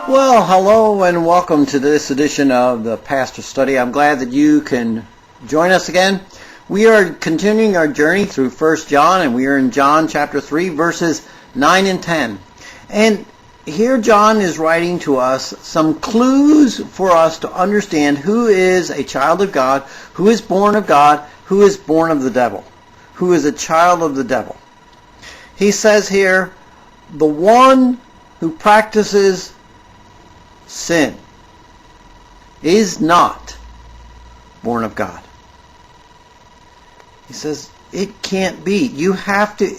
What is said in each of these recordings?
Well, hello and welcome to this edition of the Pastor Study. I'm glad that you can join us again. We are continuing our journey through 1 John, and we are in John chapter 3, verses 9 and 10. And here John is writing to us some clues for us to understand who is a child of God, who is born of God, who is born of the devil, who is a child of the devil. He says here, the one who practices sin is not born of God. He says it can't be. You have to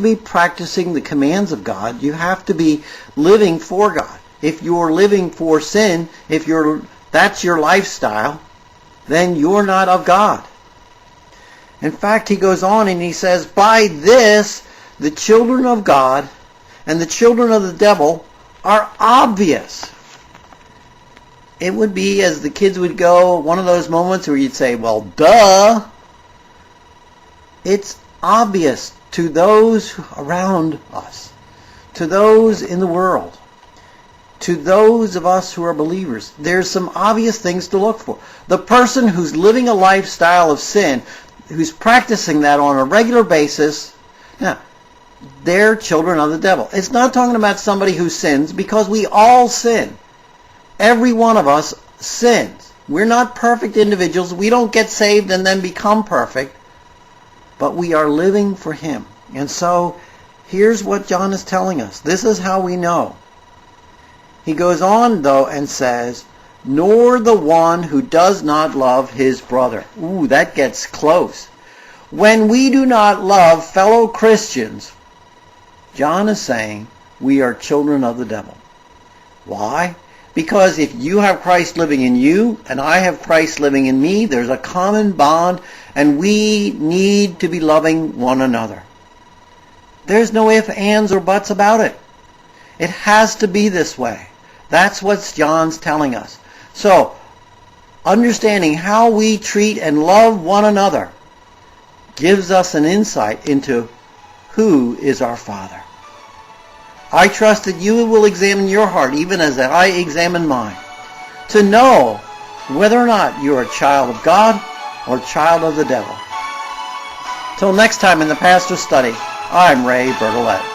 be practicing the commands of God. You have to be living for God. If you're living for sin, that's your lifestyle, then you're not of God. In fact, he goes on and he says, by this the children of God and the children of the devil are obvious. It would be, as the kids would go, one of those moments where you'd say, well, duh. It's obvious to those around us, to those in the world, to those of us who are believers. There's some obvious things to look for. The person who's living a lifestyle of sin, who's practicing that on a regular basis, now, they're children of the devil. It's not talking about somebody who sins, because we all sin. Every one of us sins. We're not perfect individuals. We don't get saved and then become perfect. But we are living for Him. And so, here's what John is telling us. This is how we know. He goes on, though, and says, nor the one who does not love his brother. Ooh, that gets close. When we do not love fellow Christians, John is saying we are children of the devil. Why? Because if you have Christ living in you and I have Christ living in me, there's a common bond, and we need to be loving one another. There's no ifs, ands, or buts about it. It has to be this way. That's what John's telling us. So, understanding how we treat and love one another gives us an insight into who is our Father. I trust that you will examine your heart, even as I examine mine, to know whether or not you're a child of God or a child of the devil. Till next time in the Pastor Study, I'm Ray Bertolet.